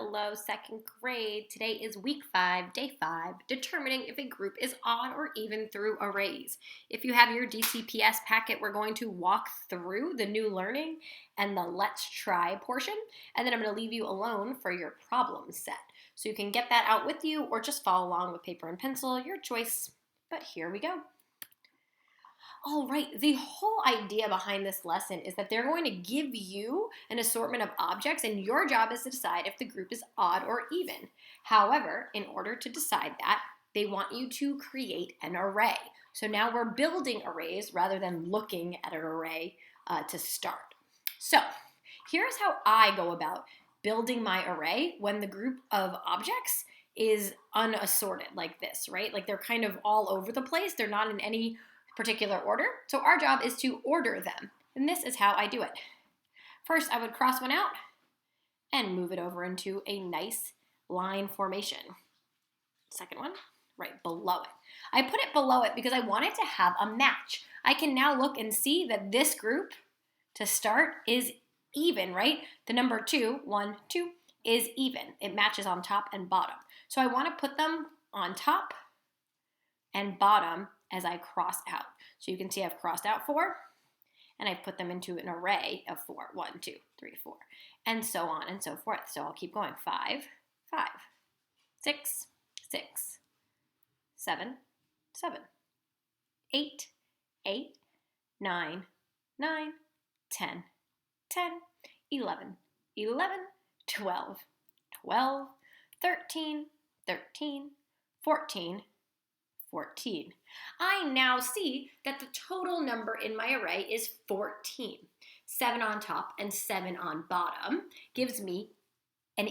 Hello, second grade. Today is week 5, day 5, determining if a group is odd or even through arrays. If you have your DCPS packet, we're going to walk through the new learning and the let's try portion, and then I'm going to leave you alone for your problem set. So you can get that out with you or just follow along with paper and pencil, your choice. But here we go. All right, the whole idea behind this lesson is that they're going to give you an assortment of objects, and your job is to decide if the group is odd or even. However, in order to decide that, they want you to create an array. So now we're building arrays rather than looking at an array to start. So here's how I go about building my array when the group of objects is unassorted like this, right? Like they're kind of all over the place. They're not in any particular order. So our job is to order them. And this is how I do it. First, I would cross one out and move it over into a nice line formation. Second one, right below it. I put it below it because I want it to have a match. I can now look and see that this group to start is even, right? The number 2, 1, 2, is even. It matches on top and bottom. So I want to put them on top and bottom as I cross out. So you can see I've crossed out 4, and I've put them into an array of 4. 1, 2, 3, 4, and so on and so forth. So I'll keep going. 5, 5, 6, 6, 7, 7, 8, 8, 9, 9, 10, 10, 11, 11, 12, 12, 13, 13, 14, 14. I now see that the total number in my array is 14. 7 on top and 7 on bottom gives me an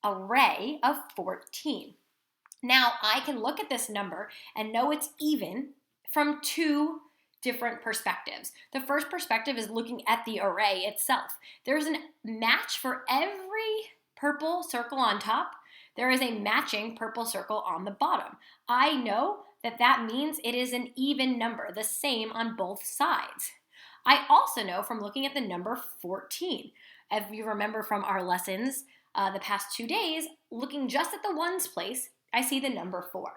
array of 14. Now I can look at this number and know it's even from 2 different perspectives. The first perspective is looking at the array itself. There's a match for every purple circle on top. There is a matching purple circle on the bottom. I know that that means it is an even number, the same on both sides. I also know from looking at the number 14. If you remember from our lessons the past 2 days, looking just at the ones place, I see the number 4.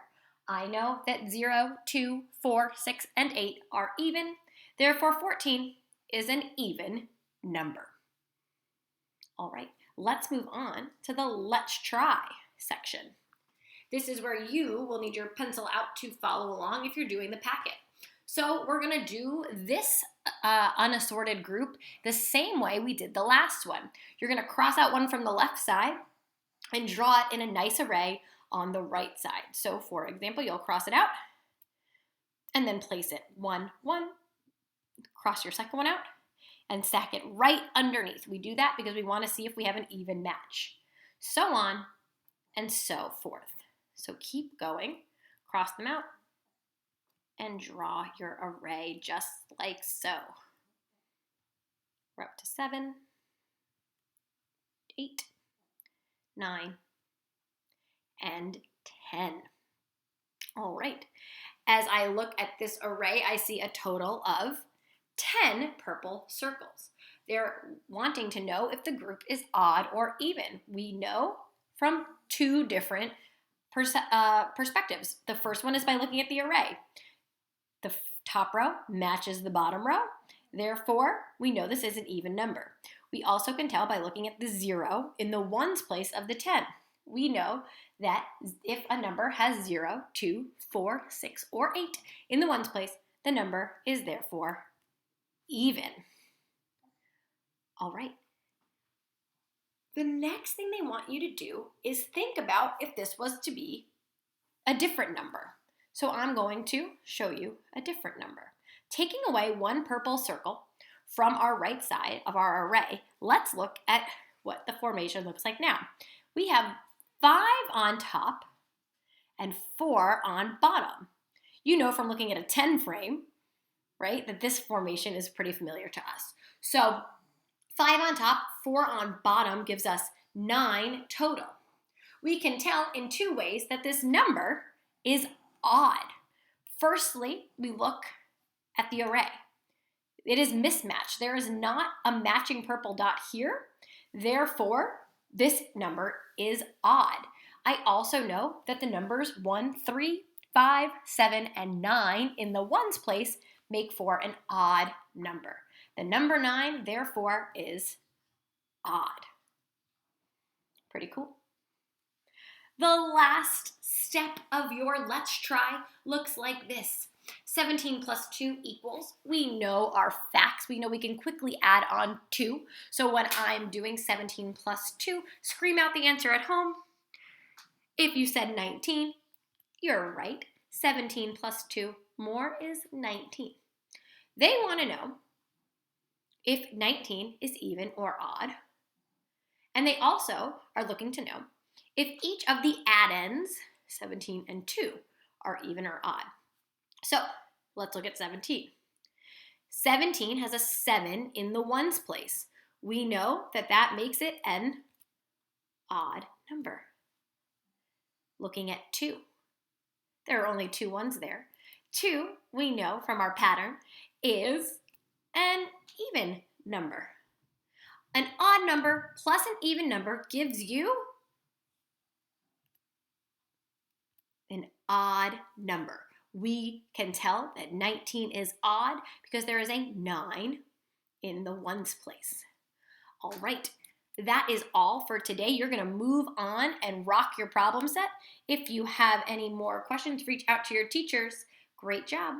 I know that 0, 2, 4, 6, and 8 are even. Therefore, 14 is an even number. All right, let's move on to the let's try section. This is where you will need your pencil out to follow along if you're doing the packet. So we're going to do this unassorted group the same way we did the last one. You're going to cross out one from the left side and draw it in a nice array on the right side. So for example, you'll cross it out and then place it 1, 1, cross your second one out and stack it right underneath. We do that because we want to see if we have an even match. So on and so forth. So keep going, cross them out, and draw your array just like so. We're up to 7, 8, 9, and 10. All right. As I look at this array, I see a total of 10 purple circles. They're wanting to know if the group is odd or even. We know from 2 different perspectives. The first one is by looking at the array. The top row matches the bottom row. Therefore, we know this is an even number. We also can tell by looking at the 0 in the ones place of the 10. We know that if a number has 0, 2, 4, 6, or 8 in the ones place, the number is therefore even. All right. The next thing they want you to do is think about if this was to be a different number. So I'm going to show you a different number. Taking away one purple circle from our right side of our array, let's look at what the formation looks like now. We have 5 on top and 4 on bottom. You know from looking at a 10 frame, right, that this formation is pretty familiar to us. So 5 on top, 4 on bottom gives us 9 total. We can tell in 2 ways that this number is odd. Firstly, we look at the array. It is mismatched. There is not a matching purple dot here. Therefore, This number is odd. I also know that the numbers 1, 3, 5, 7, and 9 in the ones place make for an odd number. The number 9, therefore, is odd. Pretty cool. The last step of your let's try looks like this. 17 plus 2 equals, we know our facts. We know we can quickly add on 2. So when I'm doing 17 plus 2, scream out the answer at home. If you said 19, you're right. 17 plus 2 more is 19. They want to know if 19 is even or odd. And they also are looking to know if each of the addends, 17 and 2, are even or odd. So let's look at 17. 17 has a 7 in the ones place. We know that that makes it an odd number. Looking at 2. There are only 2 ones there. 2, we know from our pattern, is an even number. An odd number plus an even number gives you an odd number. We can tell that 19 is odd because there is a 9 in the ones place. All right, that is all for today. You're going to move on and rock your problem set. If you have any more questions, reach out to your teachers. Great job.